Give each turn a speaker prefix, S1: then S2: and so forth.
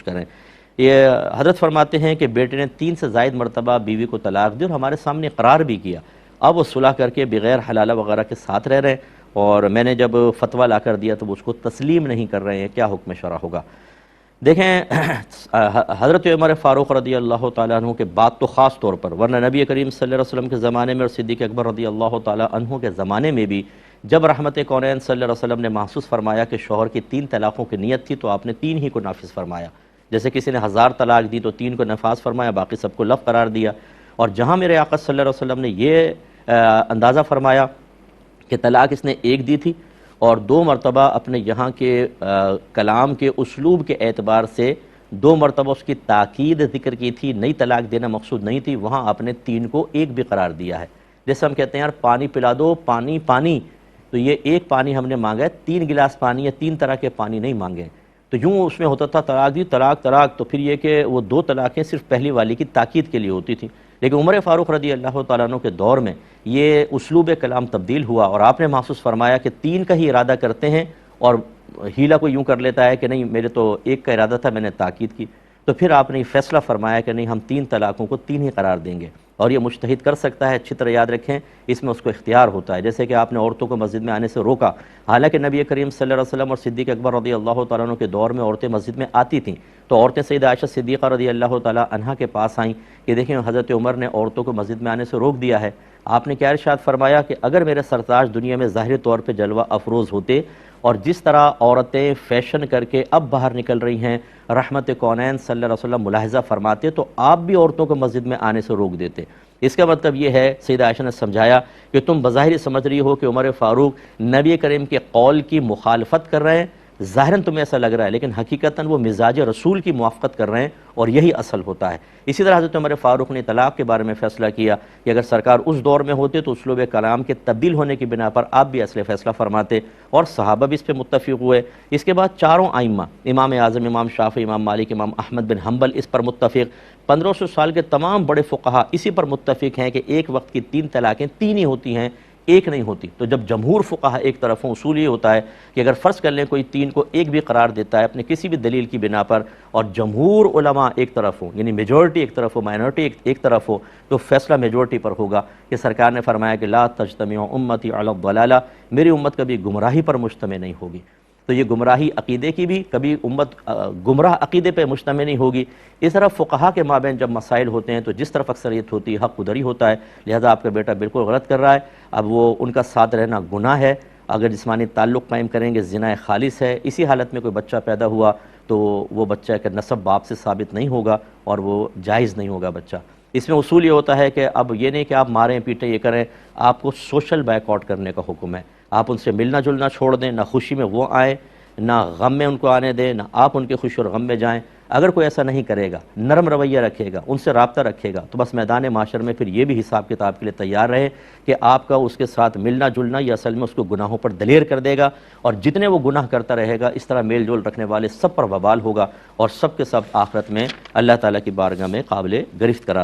S1: کریں۔ یہ حضرت فرماتے ہیں کہ بیٹے نے 3 سے زائد مرتبہ بیوی کو طلاق دی اور ہمارے سامنے اقرار بھی کیا، اب وہ صلح کر کے بغیر حلالہ وغیرہ کے ساتھ رہ رہے ہیں، اور میں نے جب فتویٰ لا کر دیا تو وہ اس کو تسلیم نہیں کر رہے ہیں، کیا حکم شرع ہوگا؟ دیکھیں حضرت عمر فاروق رضی اللہ تعالیٰ عنہ کے بعد تو خاص طور پر، ورنہ نبی کریم صلی اللہ علیہ وسلم کے زمانے میں اور صدیق اکبر رضی اللہ تعالیٰ عنہ کے زمانے میں بھی جب رحمت کونین صلی اللہ علیہ وسلم نے محسوس فرمایا کہ شوہر کی 3 طلاقوں کی نیت تھی تو آپ نے 3 ہی کو نافذ فرمایا۔ جیسے کسی نے 1000 طلاق دی تو 3 کو نفاذ فرمایا، باقی سب کو لغو قرار دیا۔ اور جہاں میرے آقا صلی اللہ علیہ وسلم نے یہ اندازہ فرمایا کہ طلاق اس نے 1 دی تھی اور 2 مرتبہ اپنے یہاں کے کلام کے اسلوب کے اعتبار سے 2 مرتبہ اس کی تاکید ذکر کی تھی، نئی طلاق دینا مقصود نہیں تھی، وہاں آپ نے 3 کو 1 بھی قرار دیا ہے۔ جیسے ہم کہتے ہیں یار پانی پلا دو، پانی پانی، تو یہ 1 پانی ہم نے مانگا ہے، 3 گلاس پانی یا 3 طرح کے پانی نہیں مانگے۔ تو یوں اس میں ہوتا تھا طلاق دی، طلاق طلاق، تو پھر یہ کہ وہ 2 طلاقیں صرف پہلی والی کی تاکید کے لیے ہوتی تھیں۔ لیکن عمر فاروق رضی اللہ تعالیٰ عنہ کے دور میں یہ اسلوب کلام تبدیل ہوا اور آپ نے محسوس فرمایا کہ 3 کا ہی ارادہ کرتے ہیں، اور ہیلا کو یوں کر لیتا ہے کہ نہیں میرے تو 1 کا ارادہ تھا، میں نے تاکید کی، تو پھر آپ نے فیصلہ فرمایا کہ نہیں ہم 3 طلاقوں کو 3 ہی قرار دیں گے، اور یہ مجتہد کر سکتا ہے، اچھی طرح یاد رکھیں اس میں اس کو اختیار ہوتا ہے۔ جیسے کہ آپ نے عورتوں کو مسجد میں آنے سے روکا، حالانکہ نبی کریم صلی اللہ علیہ وسلم اور صدیق اکبر رضی اللہ تعالیٰ عنہ کے دور میں عورتیں مسجد میں آتی تھیں، تو عورتیں سیدہ عائشہ صدیقہ رضی اللہ تعالیٰ عنہا کے پاس آئیں کہ دیکھیں حضرت عمر نے عورتوں کو مسجد میں آنے سے روک دیا ہے۔ آپ نے کیا ارشاد فرمایا کہ اگر میرے سرتاج دنیا میں ظاہری طور پہ جلوہ افروز ہوتے، اور جس طرح عورتیں فیشن کر کے اب باہر نکل رہی ہیں رحمت کونین صلی اللہ علیہ وسلم ملاحظہ فرماتے، تو آپ بھی عورتوں کو مسجد میں آنے سے روک دیتے۔ اس کا مطلب یہ ہے، سیدہ عائشہ نے سمجھایا کہ تم بظاہر سمجھ رہی ہو کہ عمر فاروق نبی کریم کے قول کی مخالفت کر رہے ہیں، ظاہراً تمہیں ایسا لگ رہا ہے، لیکن حقیقتاً وہ مزاج رسول کی موافقت کر رہے ہیں، اور یہی اصل ہوتا ہے۔ اسی طرح حضرت عمر فاروق نے طلاق کے بارے میں فیصلہ کیا کہ اگر سرکار اس دور میں ہوتے تو اسلوب کلام کے تبدیل ہونے کی بنا پر آپ بھی اصل فیصلہ فرماتے، اور صحابہ بھی اس پہ متفق ہوئے۔ اس کے بعد 4 ائمہ، امام اعظم، امام شافعی، امام مالک، امام احمد بن حنبل اس پر متفق، 1500 سال کے تمام بڑے فقہا اسی پر متفق ہیں کہ ایک وقت کی 3 طلاقیں 3 ہی ہوتی ہیں، 1 نہیں ہوتی۔ تو جب جمہور فقہا ایک طرف ہوں، اصول یہ ہوتا ہے کہ اگر فرض کر لیں کوئی 3 کو 1 بھی قرار دیتا ہے اپنے کسی بھی دلیل کی بنا پر، اور جمہور علماء ایک طرف ہوں، یعنی میجورٹی ایک طرف ہو، مائنورٹی ایک طرف ہو، تو فیصلہ میجورٹی پر ہوگا کہ سرکار نے فرمایا کہ لا تجتمع امتی علی الضلالہ، میری امت کبھی گمراہی پر مجتمع نہیں ہوگی۔ تو یہ گمراہی عقیدے کی بھی، کبھی امت گمراہ عقیدے پہ مجتمع نہیں ہوگی۔ اس طرح فقہا کے مابین جب مسائل ہوتے ہیں تو جس طرف اکثریت ہوتی ہے حق ادھر ہی ہوتا ہے، لہذا آپ کا بیٹا بالکل غلط کر رہا ہے، اب وہ ان کا ساتھ رہنا گناہ ہے۔ اگر جسمانی تعلق قائم کریں گے زنا خالص ہے، اسی حالت میں کوئی بچہ پیدا ہوا تو وہ بچہ کا نسب باپ سے ثابت نہیں ہوگا اور وہ جائز نہیں ہوگا بچہ۔ اس میں اصول یہ ہوتا ہے کہ اب یہ نہیں کہ آپ ماریں پیٹیں یہ کریں، آپ کو سوشل بائیک آؤٹ کرنے کا حکم ہے۔ آپ ان سے ملنا جلنا چھوڑ دیں، نہ خوشی میں وہ آئیں نہ غم میں ان کو آنے دیں، نہ آپ ان کے خوشی اور غم میں جائیں۔ اگر کوئی ایسا نہیں کرے گا، نرم رویہ رکھے گا، ان سے رابطہ رکھے گا، تو بس میدان معاشر میں پھر یہ بھی حساب کتاب کے لیے تیار رہے کہ آپ کا اس کے ساتھ ملنا جلنا یہ اصل میں اس کو گناہوں پر دلیر کر دے گا، اور جتنے وہ گناہ کرتا رہے گا اس طرح میل جول رکھنے والے سب پر وبال ہوگا، اور سب کے سب آخرت میں اللہ تعالیٰ کی بارگاہ میں قابل گرفت قرار